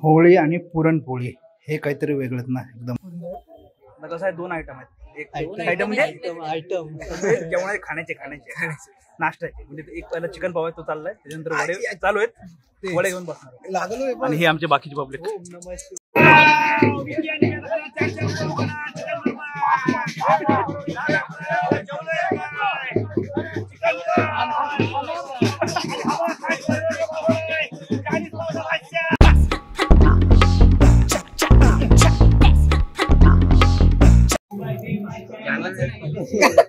होळी आणि पुरणपोळी हे काहीतरी वेगळंच ना एकदम. कसं आहे, दोन आयटम आहेत. एक आयटम म्हणजे जेवणाचे खाण्याचे नाश्त्याचे. म्हणजे एक पहिला चिकन पाव आहे तो चाललाय, त्याच्यानंतर वडे चालू आहेत, वडे घेऊन बसणार. आणि हे आमचे बाकीचे पब्लिक.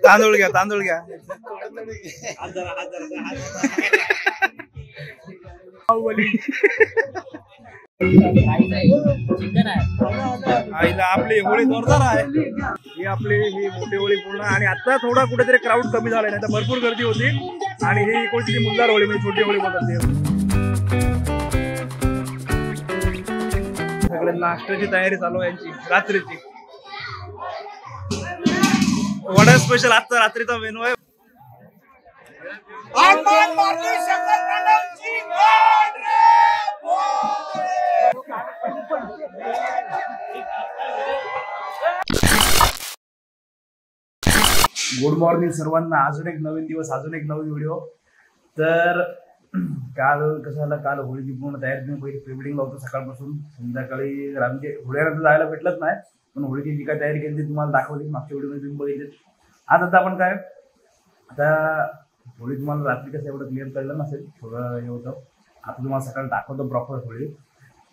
तांदूळ घ्या. आईला आपली होळी जोरदार आहे. ही आपली ही मोठी होळी पूर्ण. आणि आता थोडा कुठेतरी क्राऊड कमी झालाय, नाही तर भरपूर गर्दी होती. आणि ही कोणती मुलदार होळी म्हणजे छोटी होळी बोलतात. सगळे नाश्त्याची तयारी चालू आहे यांची रात्रीची. वडा स्पेशल आजचा रात्रीचा मेनू आहे. गुड मॉर्निंग सर्वांना. अजून एक नवीन दिवस, अजून एक नवीन व्हिडिओ. तर काल कसं झालं, काल होळीची पूर्ण तयारी तुम्ही पहिली प्री वेडिंग लावतो सकाळपासून संध्याकाळी. म्हणजे होळीनंतर जायला भेटलंच नाही, पण होळीची जी काय तयारी केली ती तुम्हाला दाखवली मागच्या व्हिडिओमध्ये तुम्ही बघितले. आता आपण काय, आता होळी तुम्हाला रात्री कसं एवढं क्लिअर कळलं नसेल, थोडं हे होतं. आता तुम्हाला सकाळी दाखवतो प्रॉपर होळी.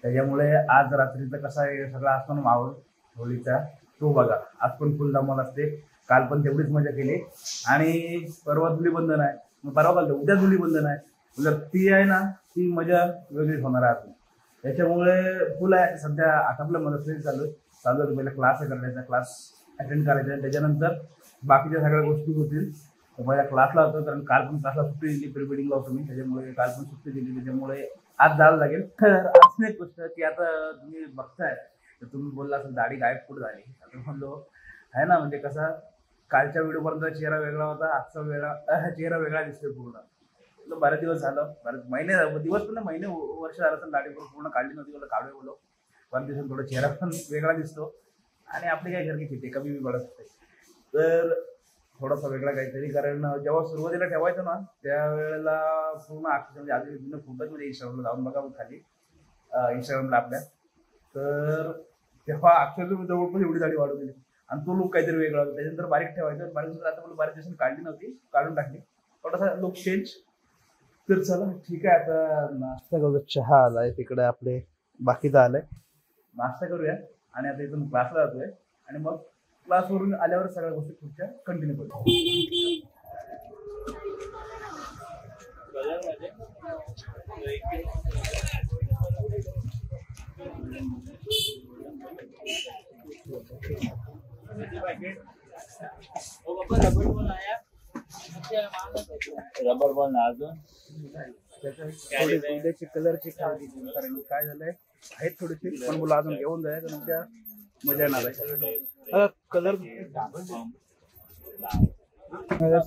त्याच्यामुळे आज रात्रीचं कसं आहे सगळं असतो ना माहोल होळीचा, तो बघा. आज पण फुल धमाल असते. काल पण तेवढीच मजा केली. आणि परवा धुलीबंधन आहे, मग परवा काल उद्या धुलीबंधन आहे. जर ती आहे ना, ती मजा वेगळीच होणार आहे. त्याच्यामुळे फुल आहे. सध्या आटापल्या मदत चालू आहे. पहिला क्लास करण्याचा, क्लास अटेंड करायचा. त्याच्यानंतर बाकीच्या सगळ्या गोष्टी होतील. पहिला क्लासला होतो, कारण काल पण क्लासला सुट्टी दिली, प्री वेडिंगला होतो मी, त्याच्यामुळे काल पण सुट्टी दिली. त्याच्यामुळे आज जायला लागेल. तर असं एक गोष्ट की आता तुम्ही बघताय तर तुम्ही बोलला असेल दाढी गायब कुठं झाली. आता म्हणलो आहे ना, म्हणजे कसं कालच्या व्हिडिओपर्यंत चेहरा वेगळा होता, आजचा चेहरा वेगळा दिसतोय पूर्ण. बरेच दिवस झालं, बरेच महिने, दिवस पण महिने वर्ष झालं तर दाढी पूर्ण काढली नव्हती. मला काढूया बोलो, बऱ्याच दिवसांनी थोडा चेहरा पण वेगळा दिसतो. आणि आपली काय घरची चिते कमी बी पडत असते, तर थोडासा वेगळा काहीतरी. कारण जेव्हा सुरुवातीला ठेवायचं ना, त्यावेळेला पूर्ण म्हणजे आधी फुटत म्हणजे इंस्टाग्रामला जाऊन बघा खाली इंस्टाग्रामला आपल्या, तर तेव्हा अक्षर तुम्ही जवळपास एवढी दाढी वाढवून दिली. आणि तो लुक काहीतरी वेगळा होता. त्याच्यानंतर बारीक ठेवायचं. बारीक आता मला बऱ्याच दिवसांनी काढली नव्हती, काढून टाकली. थोडासा लुक चेंज. तर चला ठीक आहे, आता नाश्ता करू. चहा आलाय तिकडे, आपले बाकीचा आलाय. नाश्ता करूया आणि आता इथून क्लासला जातोय. आणि मग क्लासवरून आल्यावर सगळ्या गोष्टी पुढच्या कंटिन्यू करू. रबर बॉल अजून उद्याची कलरची खरेदी, कारण काय झालंय आहेत थोडीशी, पण बोला अजून घेऊन जाय तर त्या मजा येणार आहे. कलर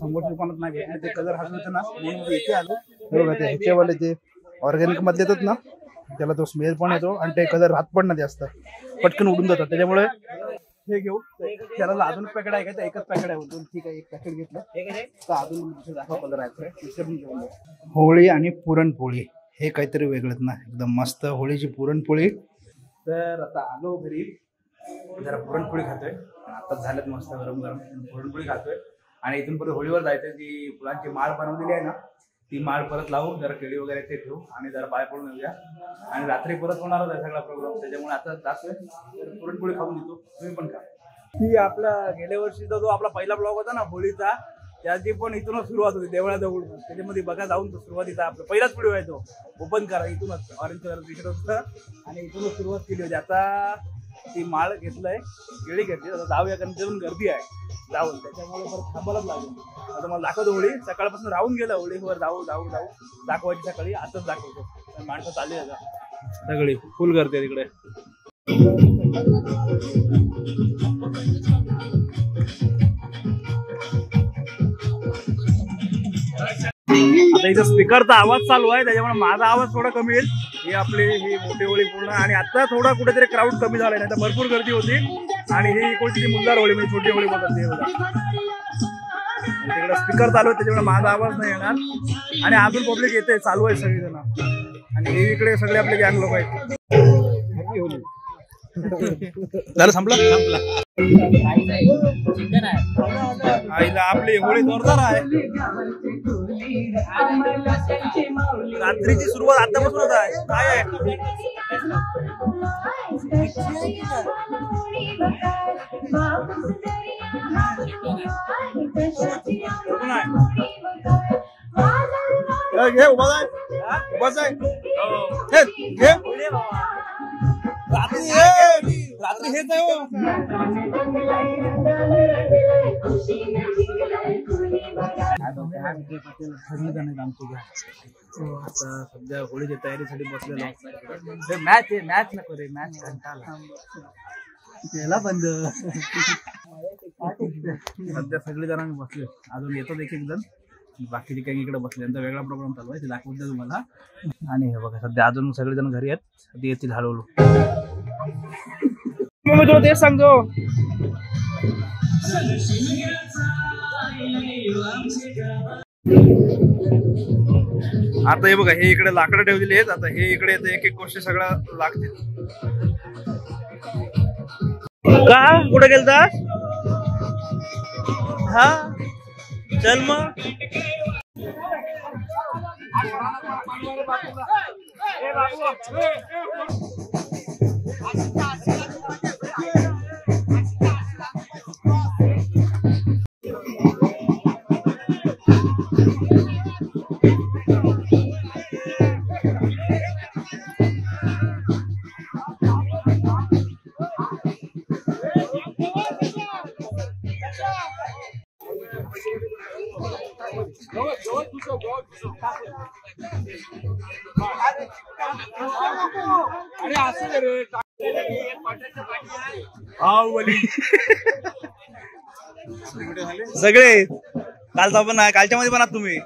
समोर दुकानात नाही भेटले ते कलर हसवते ना, म्हणून इथे आलो. बरोबर, ते ह्याच्यावाले जे ऑर्गॅनिक मध्ये येतात ना, त्याला तो स्मेल पण येतो आणि ते कलर राहत पण नाही जास्त, पटकन उडून जातात. त्याच्यामुळे हे घेऊ. त्याला अजून पॅकेट आहे का, तर एकच पॅकेट आहे बोलतो. ठीक आहे, एक पॅकेट घेतलं तर अजून दुसरं दाखवा कलर आहे. होळी आणि पुरणपोळी हे काहीतरी वेगळंच ना, एकदम मस्त होळीची पुरणपोळी. तर आता आलो घरी, जरा पुरणपोळी खातोय. आताच झाल्यात मस्त गरम गरम पुरणपोळी खातोय. आणि इथून परत होळीवर जायचं. जी फुलांची माळ बनवलेली आहे ना, ती माळ परत लावू, जरा केळी वगैरे ते ठेवू आणि जरा पाय पडून येऊया. आणि रात्री परत होणारच आहे सगळा प्रोग्राम, त्याच्यामुळे आता जातोय. पुरणपोळी खाऊन देतो, तुम्ही पण खा. ती आपला गेल्या वर्षीचा जो आपला पहिला ब्लॉग होता ना होळीचा, त्याची पण इथूनच सुरुवात होती, देवळाजवळ. त्याच्यामध्ये बघा जाऊन तो सुरुवातीचा आपला पहिलाच व्हिडिओ आहे तो, ओपन करा. इथूनच ऑरेंज कलर तिकडे होतं आणि इथूनच सुरुवात केली होती. आता ती माळ घेतलंय, केळी घेतली, आता जाऊया कारण तिथून गर्दी आहे जाऊन, त्याच्यामुळे परत थांबायलाच लागेल. आता मला दाखवतो होळी. सकाळपासून राहून गेलं होळीवर, जाऊ दाखवायची सकाळी, आताच दाखवतो. माणसं चालली आहे सगळी, फुल गर्दी आहे तिकडे. आता इथं स्पीकरचा आवाज चालू आहे त्याच्यामुळे माझा आवाज थोडा कमी येईल. ही आपली ही मोठी होळी पूर्ण आणि आता थोडा कुठेतरी क्राऊड कमी झालाय, नाही तर भरपूर गर्दी होती. आणि ही कोणती मुलदार होळी म्हणजे छोटी होळी बोलतात ते बघा. तिकडे स्पीकर चालू आहे त्याच्यामुळे माझा आवाज नाही येणार. आणि अजून पब्लिक येते, चालू आहे सगळीजण. आणि हे इकडे सगळे आपले गँग लोक आहेत. झालं संपलं आईला आपली होळी जोरदार आहे. रात्रीची सुरुवात आतापासून होत आहे. काय आहे घे उभा जाय उभाच आहे घे रात्री हेच आहे हो. आता सध्या होळीच्या तयारीसाठी बसलेलो. मॅच आहे, मॅच नको रे, मॅच केला बंद. सध्या सगळे जण बसले, अजून येतो एक एक जण. बाकीचे काही इकडे बसले, त्यांचा वेगळा प्रोग्राम चालू आहे, ते दाखवून द्या तुम्हाला. आणि हे बघा सध्या अजून सगळेजण घरी आहेत, ते येतील हळूहळू. मी तुला तेच सांगतो. आता हे बघा, हे इकडे लाकडं ठेवलेली आहेत. आता हे इकडे एक एक गोष्टी सगळं लागतील. का कुठे गेलता? हा चल मग. सगळे कालचा पण आहे, कालच्या मध्ये पण आहात तुम्ही.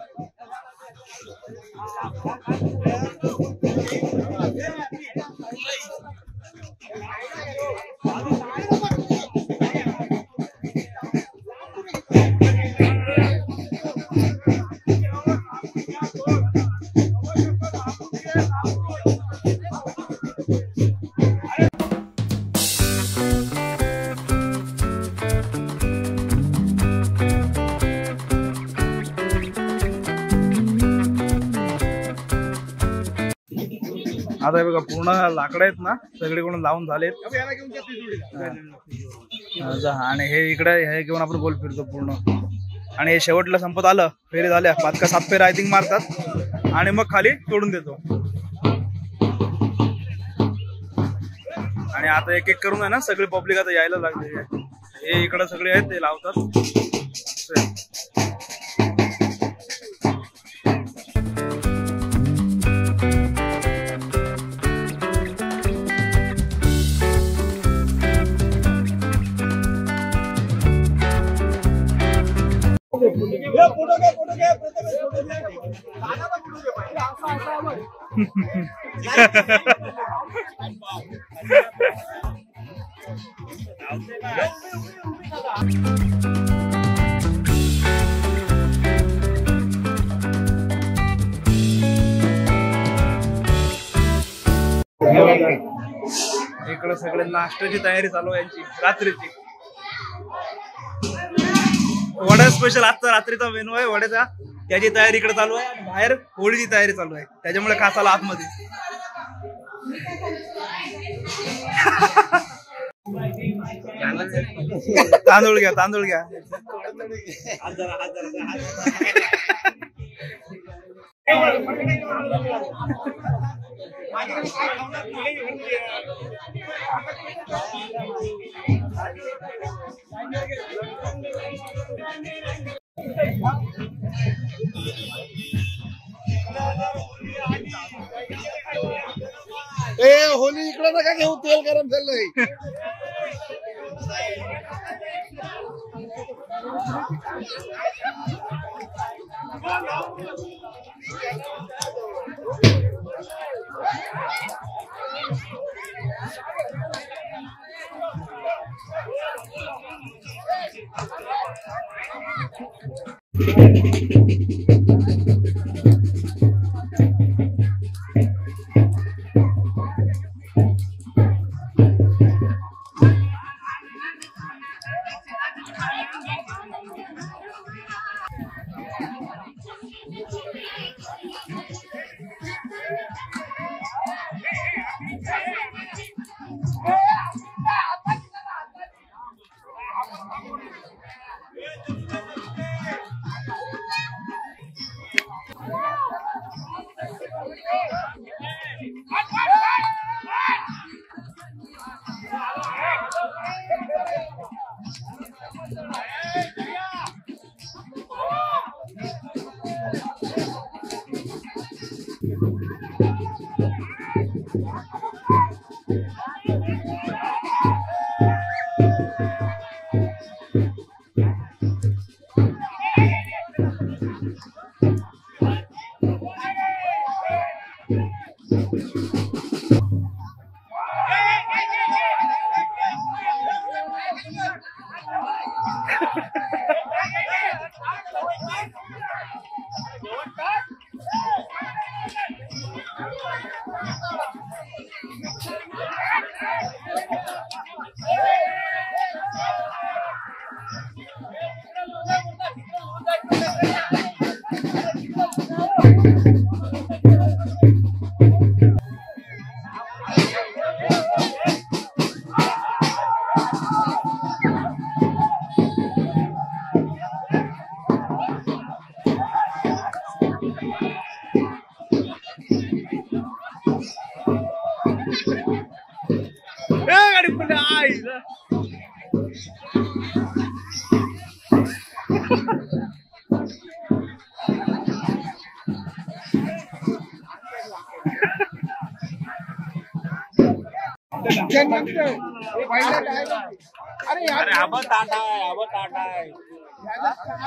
आता बघा पूर्ण लाकडं आहेत ना सगळीकडून लावून झालेत. आणि हे इकडे हे घेऊन आपण गोल फिरतो पूर्ण. आणि हे शेवटला संपत आलं, फेरी झाल्या 5 का 7 फेरी आय थिंक मारतात आणि मग खाली सोडून देतो. आणि आता एक एक करून आहे ना सगळे पब्लिक आता यायला लागले. हे इकडे सगळे आहेत ते लावतात. इकडे सगळे नाश्त्याची तयारी चालू आहे यांची रात्रीची. वडा स्पेशल आजचा रात्रीचा मेनू आहे वड्याचा, त्याची तयारी इकडे चालू आहे. आणि बाहेर होळीची तयारी चालू आहे, त्याच्यामुळे खास आला आतमध्ये. तांदूळ घ्या तांदूळ घ्या. होली इकडे नका घेऊ, तेल गरम झालंय. अरे आबा ताटा आहे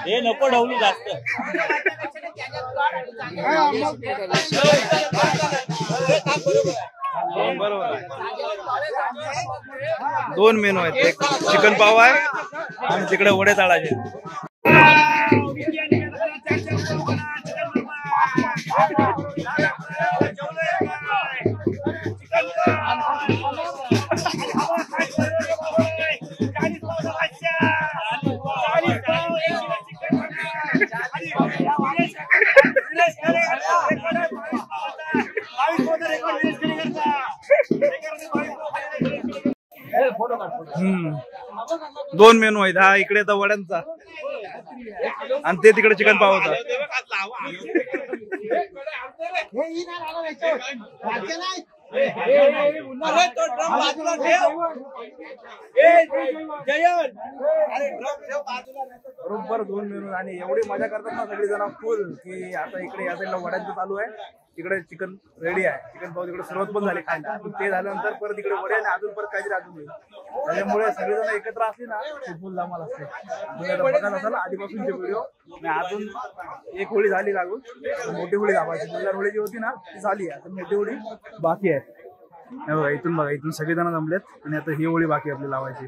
हे नको ढवलू जास्त. बरोबर आहे. 2 मेनू आहेत, एक चिकन पाव आहे आणि तिकडे वडे तळाचे. दोन मेनू आहेत, हा इकडे तर वड्यांचा आणि ते तिकडे चिकन पावाचा. बरोबर 2 मेनू आणि एवढी मजा करतात ना सगळी जण फुल की आता इकडे या साईडला वड्यांचं चालू आहे, तिकडे चिकन रेडी आहे, चिकन पाव तिकडे सुरुवात पण झाली खायला. ते झाल्यानंतर परत इकडे वडे आणि अजून परत काहीतरी अजून होईल. त्याच्यामुळे सगळेजण एकत्र असले ना फुल धमाल असते. बघत असाल आधीपासूनचे व्हिडिओ. अजून एक होळी झाली लागून, मोठी होळी लावायची. मुल्लार होळी जी होती ना ती झाली, आता मोठी होळी बाकी आहे. बघा इथून बघा, इथून सगळेजण जमलेत आणि आता ही होळी बाकी आपली लावायची.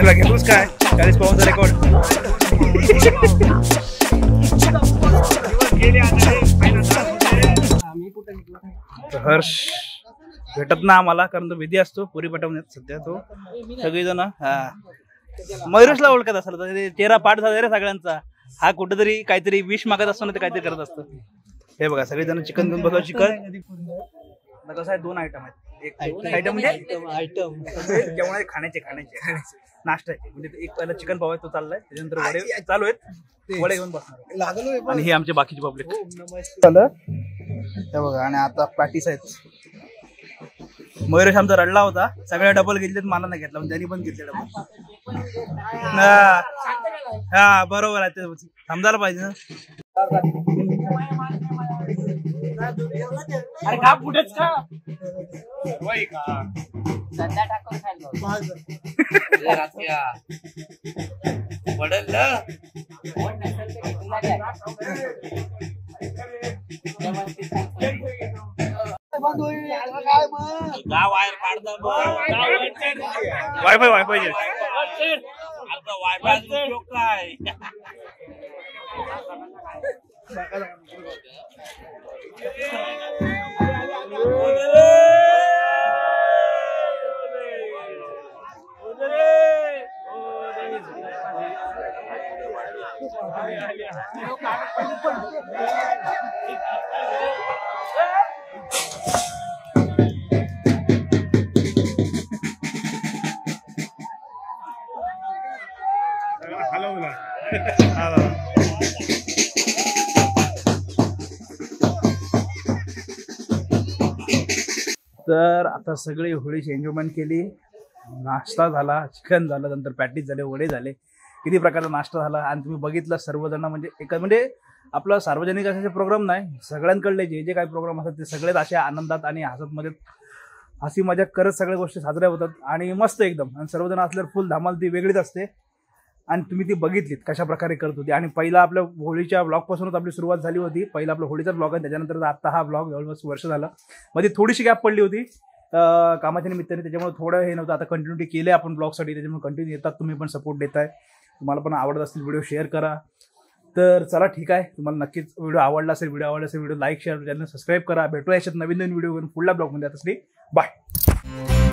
का घेतोस काय 40 पाऊंडचा रेकॉर्ड. हर्ष भेटत ना आम्हाला कारण तो विधी असतो पुरी पटवण्यात सध्या तो सगळेजण. हा मयुरेशला ओळखत असेल तर चेहरा पाठ झाला रे सगळ्यांचा. हा कुठेतरी काहीतरी विष मागत असतो ना ते काहीतरी करत असतो. हे बघा सगळेजण चिकन घेऊन बघा. चिकन कसं आहे 2 आयटम आहेत. एक आयटम म्हणजे जेवण खाण्याचे नाश्त्याचे. म्हणजे एक पहिला चिकन पाव आहे तो चाललाय. त्याच्यानंतर वडे चालू आहेत. वडे घेऊन बसणार आणि हे आमचे बाकीचे पब्लिक चाललं. हे बघा आणि आता पॅटीस आहेत. मयुरेश आमचा रडला होता. सगळ्या डबल घेतलेत मला नाही घेतला त्यांनी पण घेतले डबल. हा बरोबर आहे ते समजायला पाहिजे ना. अरे का कुठेच का पडेल ना वायर काढता वायफाय वायफाय उपयोग काय. तर आता सगळी होळीची एन्जॉयमेंट केली. नाश्ता झाला, चिकन झालं, नंतर पॅटीस झाले, वडे झाले, किती प्रकारचा नाश्ता झाला. आणि तुम्ही बघितलं सर्वजण म्हणजे आपला सार्वजनिक असे प्रोग्राम नाही. सगळ्यांकडले जे जे काही प्रोग्राम असतात ते सगळेच असे आनंदात आणि हसत मध्ये हसी मजाक करत सगळ्या गोष्टी साजऱ्या होतात आणि मस्त एकदम. आणि सर्वजण असल्यावर फुल धमाल ती वेगळीच असते. आणि तुम्ही ती बघितलीत कशा प्रकारे करत होती. आणि पहिला आपल्या होळीच्या ब्लॉगपासूनच आपली सुरुवात झाली होती. पहिला आपला होळीचा ब्लॉग आहे. त्याच्यानंतर आता हा ब्लॉग जवळपास वर्ष झालं. मध्ये थोडीशी गॅप पडली होती कामाच्या निमित्ताने. त्याच्यामुळे थोडं हे नव्हतं. आता कंटिन्युटी केले आपण ब्लॉगसाठी. त्याच्यामुळे कंटिन्यू येतात. तुम्ही पण सपोर्ट देताय. तुम्हाला पण आवडत असतील व्हिडिओ शेअर करा. तर चला ठीक आहे. तुम्हाला नक्कीच व्हिडिओ आवडला असेल video like share channel subscribe करा. भेटूया याच्यात नवीन व्हिडिओ घेऊन पुढल्या ब्लॉगमध्ये. आता बाय.